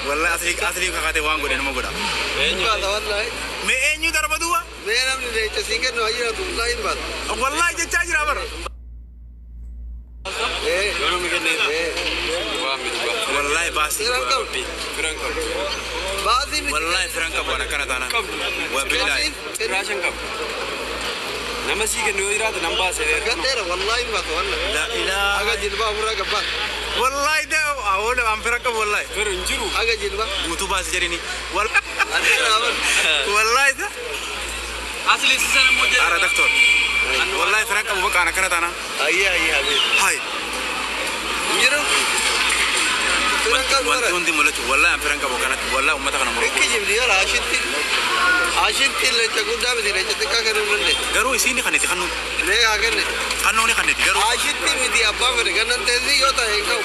والله أصلي كقاتي وانغو دين مغودا والله ما أنيو دربدوا ما نمني ليش تسيكن نواجه والله إن بعد والله جتاجر أمر والله باسي والله فرانكا بوانا كانت أنا وبالله راشن كم نمسي كنويرات نمباسه كتير والله ما والله لا إله أجا جلبا برا كبا والله ده أقول أم فرانكا والله فرنجرو أجا جلبا بوتو باس جريني والله أنا والله ده أصلي سنة موجود أرى دكتور والله فرانكا بوك أنا كانت أنا أيه حبيبي هاي جرو فرانكا برا وانتي مولتو والله أم فرانكا بوك أنا والله أمتك أنا مرو كي جبلي يلا عشتي اللي تقول دام دي رجعت كأنه مني قالوا يسيني خنيتي خنون ليه هكذا خنوني خنيتي قالوا عشتي مدي أبا فرق أنا تزي يوتا هيكو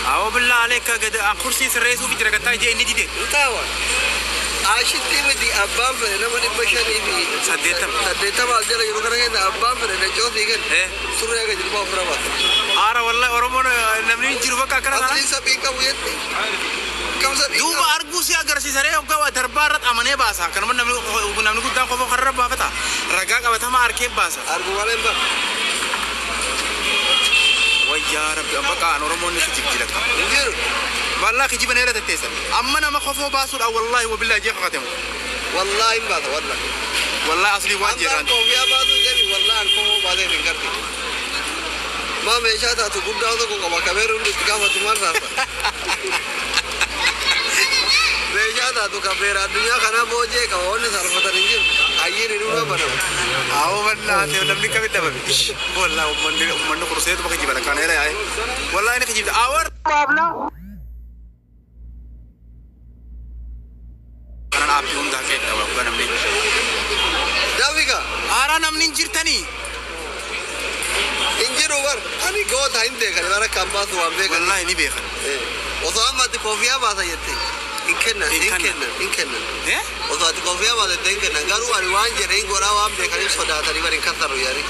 أو بالله عليك قد أخرسي سريسو في جرقة تاجي إني جدي تاوا عشتي مدي أبا فرق أنا ماني بشاني في سديتم على جل يروح كنا أبا فرق نجوا ذيكن سوريا كجيل ما فرق أرى والله أرمونا نمني جيرو بكا كنا أصلي سبيك كويت كم سبيك دوبا أرجوسي أجر سيسريه وكوا دربارات أمانة باسا كنا من نمني قدام خبر خرب بافتا رجع كوا تما أركيب باسا أرجو عليهم با ويا رب أبقى أنا أرموني في جيلك نجير والله كجيب نيرة تتسل أما أنا ما خفوا باسور أو والله وبالله جيك خاتم والله إن بعد والله والله أصلي واجران أنت كوفيا باسو جاني والله أنكم بعدين نكرتي ما مشى تاتو قد هذا كوكا كبيرون بتكافة تمر راسا مشى تاتو كبير الدنيا خنا بوجه كونه سرفة رنجين أيه ريرونا بنا أو والله أنت نمني كبير دبابي والله من كروسيت بقى جيب لك أنا لا والله أنا كجيب أور بابلا أنا أبي أقول ذاك أو أنا نمني دافيكا أنا نمني جرتني إنجيل أوبر أنا قوت هين دكان أنا كم باس وام دكان والله إني بيخن وصام ما تكوفيا باس يتي إنكنا إيه وصام تكوفيا باس إنكنا قالوا أنا وان جرين قرا وام دكان يسودا تري بارين كثروا يعني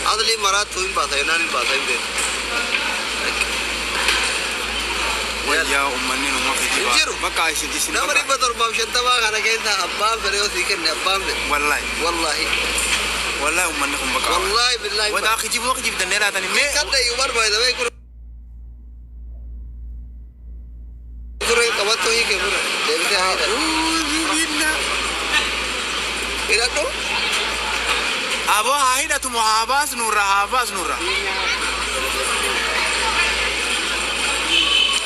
هذا اللي مرات توين باس يناني باس يندي ويا أمني نوما في جبا بقى عايش تيسين نمري بدر بام شنتما أنا كيسا أبام فريو سيكن أبام والله والله أمني هم بقى والله بالله وده أخي جيب دنيرة تاني مي كده يوبر باي ده بيكون كوري كباتو هي كبيرة ده هذا إذا تو أبو هايدا تو محاباس نورا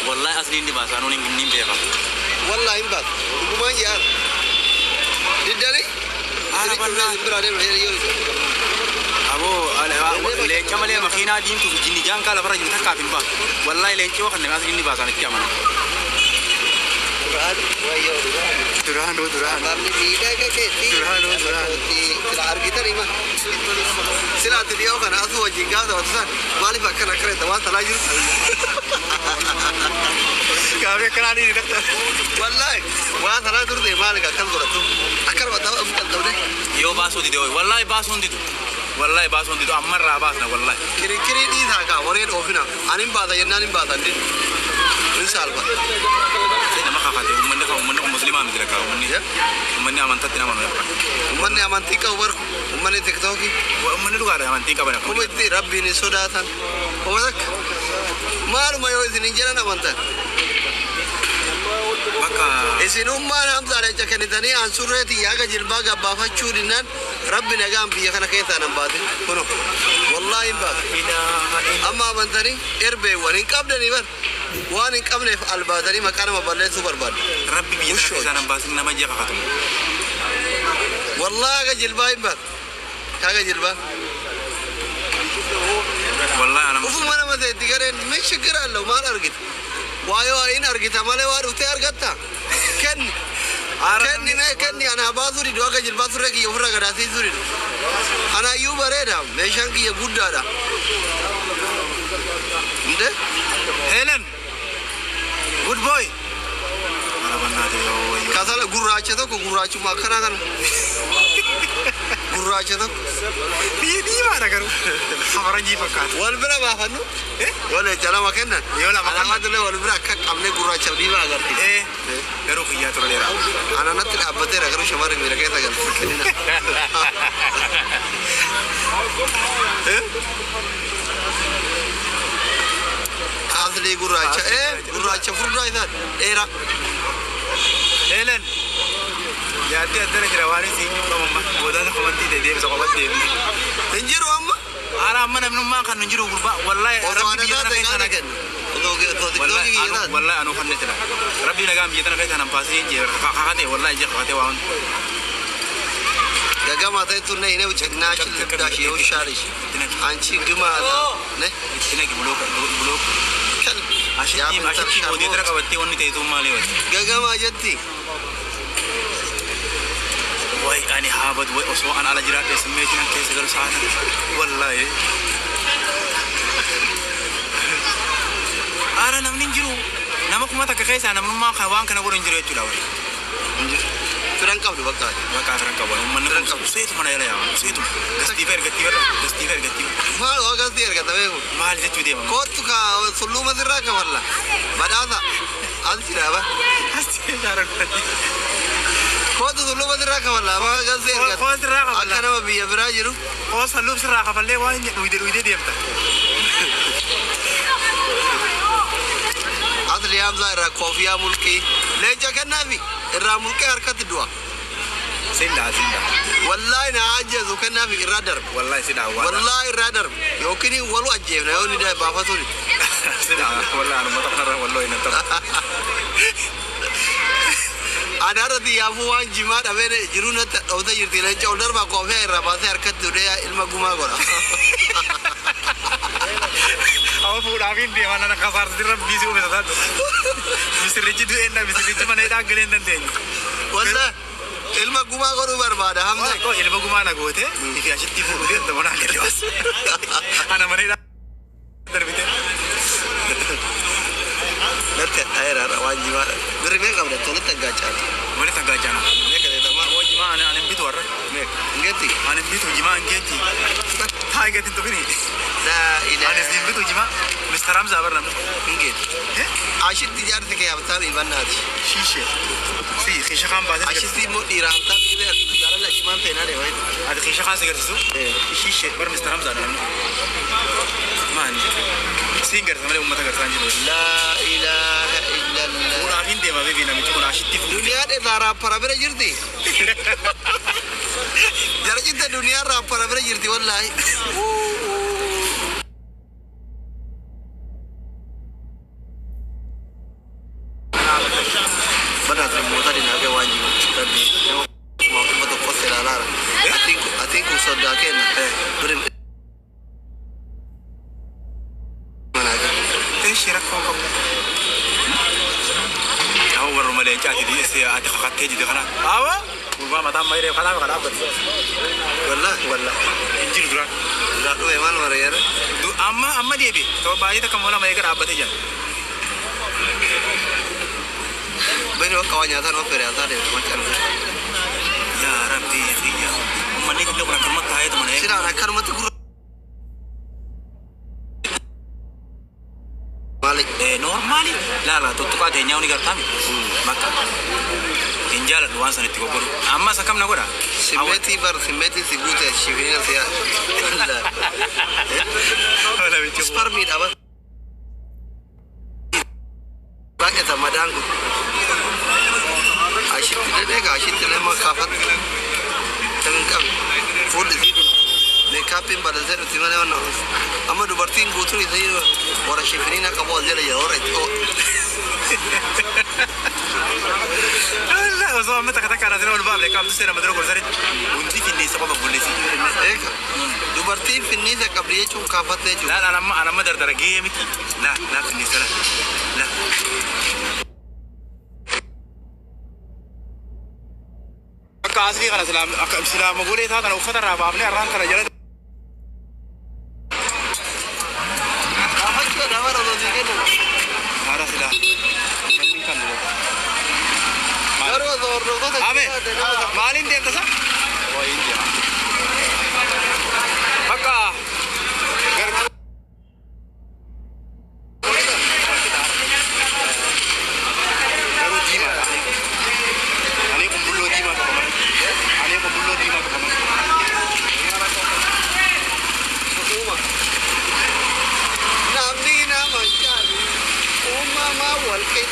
والله أصلي إني بس أنا نيم بيها والله إن بس كمان يار ديداري أنا بنا أبو لين كمالي مخينا دين تو جيني جان كلا فرا جنتا كافين با والله لين كيو خن أصلي إني بس أنا كيامنا دران أمي بيدا كذي دران سلا أرجيتا ريما سلا تديو كنا أسوأ جينغا ده وتسان مالي بكرة كره دوان تلاجر كافي كناني دكتور والله وان تلاجر ده مالك أكل براتو أكل وده أفكار دوري يو باسو دي والله باسون دي أمر راباسنا والله كري دي ثاكا ورين أوفينا أنيم بادا ينانيم بادا دي إنسان بادا ما خاطر ومنك مسلمان مثلك ومني أمانتنا ما نقول ومني أمانتك أوبر ومني تكتوكي ومني لغة أمانتك أبنا ومدي ربي نسوداتا ومسك ما يوزن إنجلنا أمانتا بكا إسنوم ما هم زارع جكني تاني أنصرتي يا كجيل باغا بافشورينان ربي نجام بيا كنا كيتا نبادي كنو والله إن باد أما بنتني إربي وانين قبلني بر وانين قبلني البادري مكان ما بلد سوبر باد ربي بيا كنا كيتا نبادي نما جاك خاتم والله كجيل باين باد كجيل با والله أنا وفي ما تيجي مش شكرا لو ما أرجت وايو إن أرجت ماله وارو تأرجتا كني أنا بازوري دوا كجيل بازوري كي يفرق راسي زوري أنا يوبريدا ميشان كي يقول دارا إنت هيلن good boy كذا لا غراچه تو غراچو ما كنا كان gurraacha tokko. Diimaa dhagaru. Faranjii fakkaata. Wal bira baafannu. Wal jalama kennan. Yoo lama kennan. Alaamaatilee wal bira akka qabnee gurraacha diimaa agarsiisa. Garuu kiyyaa tura dheeraa. Ana natti dhaabbateera garuu shamarri miira keessa galfatu kennina. Asli gurraacha gurraacha furdaa isaa dheeraa. Elen. Yaadde addana jira waan isiin qabamma. Boodaan qabantii deebiisa qabattee. Injiru amma. Ara amma namnummaa kan injiru gurbaa wallahi rabbi biyya tana keessa nagan. Wallahi anu kanne tira. Rabbi nagaan biyya tana keessa nan paasee jee kakate wallahi jee kakate waan. Gagama ta'e tunne ine ucagna dashi yoo sharish. Anchi guma ne ine bulok. Ashiti boodee tira qabattee wanni ta'e tuu maali wati. Gagama jetti. Wai ani habat wai osoo an ala jiraadhe simmeetiin keessa galu saana wallahi ara namni jiru nama kuma takka keessa namnummaa kan waan kana godhan jiru jechuudha wai firan qabdu bakka firan qabu ummanni firan qabu seetu mana yala yaa seetu gastiifer maal waa gastii ergata beeku maal jechuu deema kootu ka sulluma sirraa kaballa badhaasa as jiraaba kootu sulluma sirraa kaballa waa gastii ergata akka nama biyya biraa jiru oo salluuf sirraa kaballee waan hin dhuyde deemta asli hamza irraa koofiyaa mulqii leenca kennaafi irraa mulqee harkatti du'a sinda wallahi na ajjeesu kennaafi irraa darbe wallahi sinda wallahi irraa darbe yookiin walu ajjeefna yoo ni daa baafatuni sinda wallahi anu mata wallahi nanta Adarati yaafu waan jimaa dhabee jiru natti dhawta jirti leenca ol darbaa koofee irraa baasee harkatti duudee ilma gumaa godha. Awa fuudhaafiin deeman ana kasaarti rabbii si uumisa taatu. Misirrichi du'eenna misirrichi mana hidhaa galee hin dandeenye. Wallahi ilma gumaa godhuu barbaada hamza. Ko ilma gumaa na goote ifi asitti fuudhuu deemta mana galee was. Ana mana hidhaa darbite. Natti ayera waan jimaa biri mee qabda tolta gaachana. Wali tagaajana. Mee kale tama oo jimaa ana bitu warra. mee ngeti Ana bitu jimaa ngeti. Haa ngeti to bini. la ila Ana bitu jimaa Mr. Hamza barna. ngeti ashit tijarti ke abtabi banati Shishe. Si khisha kan baate. ashit mo diranta ile yara la shiman tena de wai Ada khisha kan sigartisu. Shishe bar Mr. Hamza na. Man. Singer samale ummata gartaan jiru. la ilaha illa allah Fuudhaafiin deema beebi namichi kun ashitti fuudhu. dunia de zara para bira jirti jara cinta dunia ra para bira jirti wallahi bana ta mota di naga wanji tadi mau foto foto la lara I think so da ken brin mana ga Eeshi rakkoo qabu. Awu warra malee jaati di ese ati kakkattee jide kana. Awa. Gurbaa mataan mayree kanaa kana dhaabbate. wallahi Injiru duraan. da do e man wara yara Amma deebi. Too baay'ee takka moola mayee dhaabbatee jira. bani wa kawanya ta no fere ta de macam Yaa Rabbi xiyya. Uummanni kun kun akka makkaa heetu mana sira na kar mata guru malik Normaali. Laala tuttuqaa teenyaa uni gartaami. Makka. Injala duwaan sanitti goggoru. Amma sakam na godha. simeti sigute shivina sia Wala bichu. spermi da ba Pakai sama dangku. Asyik tidak ga asyik tidak mak kafat. Tengkam full itu. Nekapin pada saya di mana mana. Amma dua bertin butuh itu orang shifini nak kabel jadi ya orang itu. لا وصل متى كذا كان هذا الباب لكم تسير مدرك وزارة وندي في الناس سبب بوليسي. Dua bertin fini saya kabriya cuma kafat itu. لا أنا ما در جيم كي لا في الناس لا كاسري كنا سلام مقولة هذا لو فترة رابع بني أران كنا جلد Apa juga dah orang tu juga. هذا سلام Baru orang tu. أبي مالين دي أنت صح؟ وين دي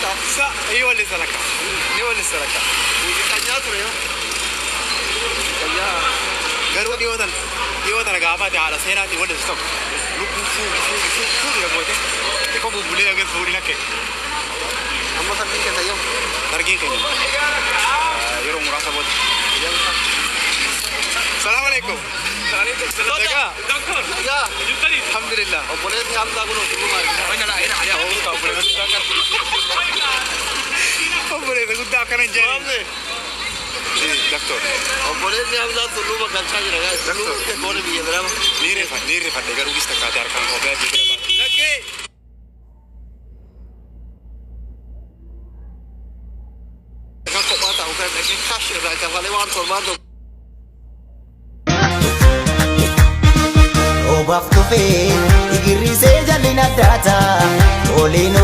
Salakka. Io le salaka. Io le salaka. Kanya ture yo. Kanya. Garuu dhiyootan gaafaate haala seenaati wal isa tokko. Lubbuu fuudhu dhagooti. Xiqqoo bubbulee agar fuudhi nakke. Amma sarkiin keessa yoo. Dargii keenya. Yeroo muraasa booda. Salaam alaikum. Dagaa. Yaa. Alhamdulillah. Obboleessi Hamzaa kun osoo maali? Obboleessa guddaa akkana hin jedhani. Maamne. Doctor. Obboleessi Hamzaa tulluuma galchaa jira gaa. Tulluuma goone biyya biraama. Ni rifadhe garuu gis takkaate harkaan kophee adii bira baate. Daggee. Kan kophaa ta'u kan dhaqee kaash irraa kafalee waan torbaan tokko. Obaaf tufee igirrisee jalli naddaata oliin